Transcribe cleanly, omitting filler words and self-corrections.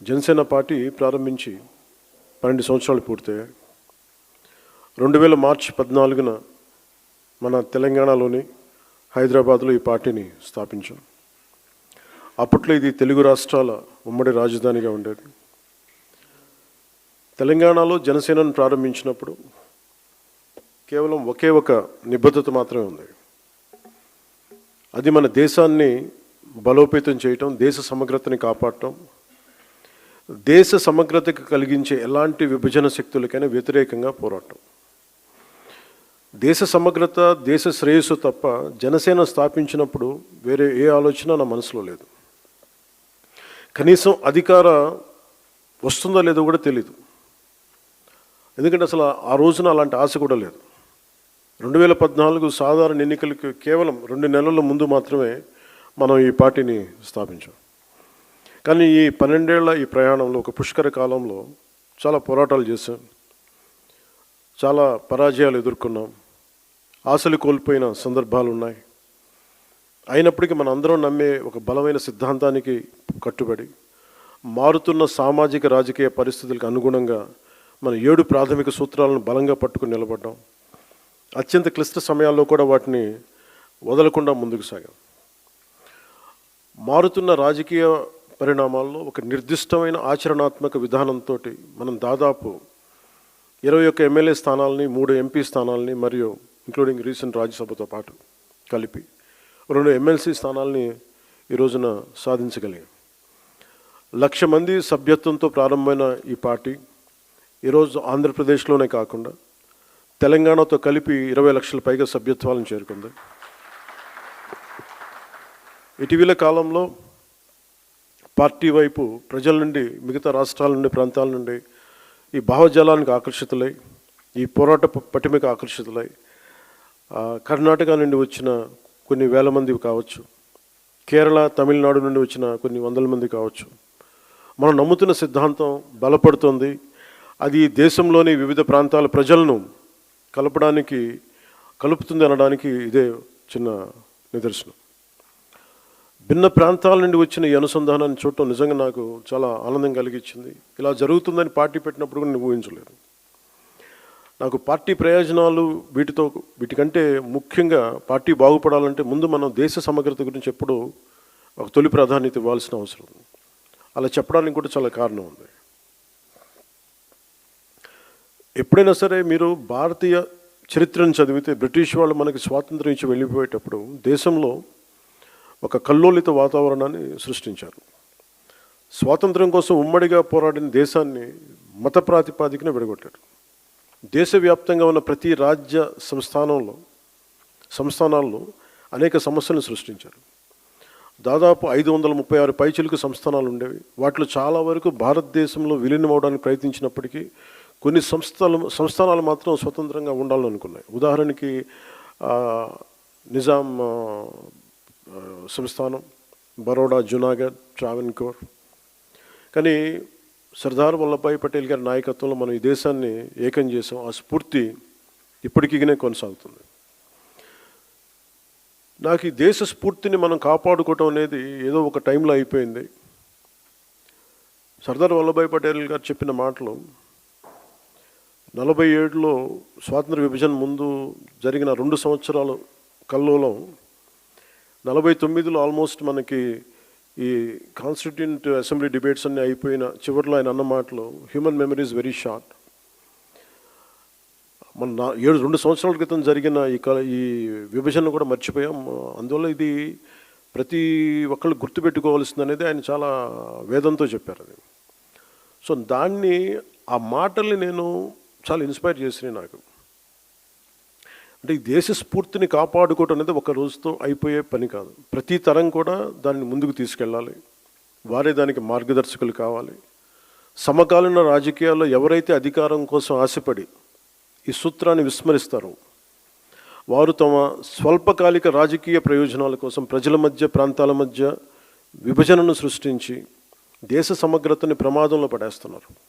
Janasena party ప్రారంభించి 12 సంవత్సరాలు పూర్తయ్యాయి. 2000 మార్చి 14న మన తెలంగాణలోని హైదరాబాద్లో ఈ పార్టీని స్థాపించాం. అప్పట్లో ఇది తెలుగు రాష్ట్రాల ఉమ్మడి రాజధానిగా ఉండేది. తెలంగాణలో జనసేనను ప్రారంభించినప్పుడు కేవలం ఒకే ఒక నిబద్ధత మాత్రమే ఉంది. అది మన దేశాన్ని బలోపేతం చేయటం, దేశ సమగ్రతని కాపాడటం, దేశ సమగ్రతకు కలిగించే ఎలాంటి విభజన శక్తులకైనా వ్యతిరేకంగా పోరాటం. దేశ సమగ్రత, దేశ శ్రేయస్సు తప్ప జనసేన స్థాపించినప్పుడు వేరే ఏ ఆలోచన నా మనసులో లేదు. కనీసం అధికార వస్తుందో లేదో కూడా తెలీదు. ఎందుకంటే అసలు ఆ రోజున అలాంటి ఆశ కూడా లేదు. 2014 సాధారణ ఎన్నికలకు కేవలం 2 నెలల ముందు మాత్రమే మనం ఈ పార్టీని స్థాపించాం. కానీ ఈ 12 ఏళ్ల ఈ ప్రయాణంలో, ఒక పుష్కర కాలంలో చాలా పోరాటాలు చేశాం, చాలా పరాజయాలు ఎదుర్కొన్నాం, ఆశలు కోల్పోయిన సందర్భాలు ఉన్నాయి. అయినప్పటికీ మన అందరం నమ్మే ఒక బలమైన సిద్ధాంతానికి కట్టుబడి మారుతున్న సామాజిక రాజకీయ పరిస్థితులకు అనుగుణంగా మన 7 ప్రాథమిక సూత్రాలను బలంగా పట్టుకుని నిలబడ్డాం. అత్యంత క్లిష్ట సమయాల్లో కూడా వాటిని వదలకుండా ముందుకు సాగాం. మారుతున్న రాజకీయ పరిణామాల్లో ఒక నిర్దిష్టమైన ఆచరణాత్మక విధానంతో మనం దాదాపు 21 ఎమ్మెల్యే స్థానాలని, 3 ఎంపీ స్థానాలని మరియు ఇంక్లూడింగ్ రీసెంట్ రాజ్యసభతో పాటు కలిపి 2 ఎమ్మెల్సీ స్థానాలని ఈ రోజున సాధించగలిగాం. 1,00,000 మంది సభ్యత్వంతో ప్రారంభమైన ఈ పార్టీ ఈరోజు ఆంధ్రప్రదేశ్లోనే కాకుండా తెలంగాణతో కలిపి 20 లక్షల పైగా సభ్యత్వాలను చేరుకుంది. ఇటీవల కాలంలో పార్టీ వైపు ప్రజల నుండి, మిగతా రాష్ట్రాల నుండి, ప్రాంతాల నుండి ఈ భావజాలానికి ఆకర్షితులై, ఈ పోరాట పటిమకు ఆకర్షితులై కర్ణాటక నుండి వచ్చిన కొన్ని వేల మంది కావచ్చు, కేరళ, తమిళనాడు నుండి వచ్చిన కొన్ని వందల మంది కావచ్చు. మనం నమ్ముతున్న సిద్ధాంతం బలపడుతుంది. అది దేశంలోని వివిధ ప్రాంతాల ప్రజలను కలుపుతుంది అనడానికి ఇదే చిన్న నిదర్శనం. భిన్న ప్రాంతాల నుండి వచ్చిన ఈ అనుసంధానాన్ని చూడటం నిజంగా నాకు చాలా ఆనందం కలిగించింది. ఇలా జరుగుతుందని పార్టీ పెట్టినప్పుడు కూడా నేను ఊహించలేదు. నాకు పార్టీ ప్రయోజనాలు వీటికంటే ముఖ్యంగా పార్టీ బాగుపడాలంటే ముందు మనం దేశ సమగ్రత గురించి ఎప్పుడు ఒక తొలి ప్రాధాన్యత ఇవ్వాల్సిన అవసరం ఉంది. అలా చెప్పడానికి కూడా చాలా కారణం ఉంది. ఎప్పుడైనా సరే మీరు భారతీయ చరిత్రను చదివితే, బ్రిటిష్ వాళ్ళు మనకి స్వాతంత్రం ఇచ్చి వెళ్ళిపోయేటప్పుడు దేశంలో ఒక కల్లోలిత వాతావరణాన్ని సృష్టించారు. స్వాతంత్రం కోసం ఉమ్మడిగా పోరాడిన దేశాన్ని మత ప్రాతిపాదికన విడగొట్టారు. దేశవ్యాప్తంగా ఉన్న ప్రతి రాజ్య సంస్థానాల్లో అనేక సమస్యలను సృష్టించారు. దాదాపు 536 పైచిలుకు సంస్థానాలు ఉండేవి. వాటిలో చాలా వరకు భారతదేశంలో విలీనం అవడానికి ప్రయత్నించినప్పటికీ కొన్ని సంస్థానాలు మాత్రం స్వతంత్రంగా ఉండాలని అనుకున్నాయి. ఉదాహరణకి నిజాం సంస్థానం, బరోడా, జునాగఢ్, ట్రావెన్కోర్. కానీ సర్దార్ వల్లభాయ్ పటేల్ గారి నాయకత్వంలో మనం ఈ దేశాన్ని ఏకం చేసాం. ఆ స్ఫూర్తి ఇప్పటికీనే కొనసాగుతుంది. నాకు ఈ దేశ స్ఫూర్తిని మనం కాపాడుకోవటం అనేది ఏదో ఒక టైంలో అయిపోయింది. సర్దార్ వల్లభాయ్ పటేల్ గారు చెప్పిన మాటలు 47లో స్వాతంత్ర విభజన ముందు జరిగిన 2 సంవత్సరాలు కల్లోలం 49లో ఆల్మోస్ట్ మనకి ఈ కాన్స్టిట్యూంట్ అసెంబ్లీ డిబేట్స్ అన్నీ అయిపోయిన చివరిలో ఆయన అన్న మాటలు, human memory is very short. మన 2 సంవత్సరాల క్రితం జరిగిన ఈ విభజన కూడా మర్చిపోయాం. అందువల్ల ఇది ప్రతి ఒక్కళ్ళు గుర్తుపెట్టుకోవాల్సింది అనేది ఆయన చాలా వేదంతో చెప్పారు. అది సో ఆ మాటల్ని నేను చాలా ఇన్స్పైర్ చేసినాయి నాకు. అంటే ఈ దేశ స్ఫూర్తిని కాపాడుకోవటం అనేది ఒక రోజుతో అయిపోయే పని కాదు. ప్రతి తరం కూడా దాన్ని ముందుకు తీసుకెళ్ళాలి. వారే దానికి మార్గదర్శకులు కావాలి. సమకాలీన రాజకీయాల్లో ఎవరైతే అధికారం కోసం ఆశపడి ఈ సూత్రాన్ని విస్మరిస్తారో వారు తమ స్వల్పకాలిక రాజకీయ ప్రయోజనాల కోసం ప్రజల మధ్య, ప్రాంతాల మధ్య విభజనను సృష్టించి దేశ సమగ్రతని ప్రమాదంలో పడేస్తున్నారు.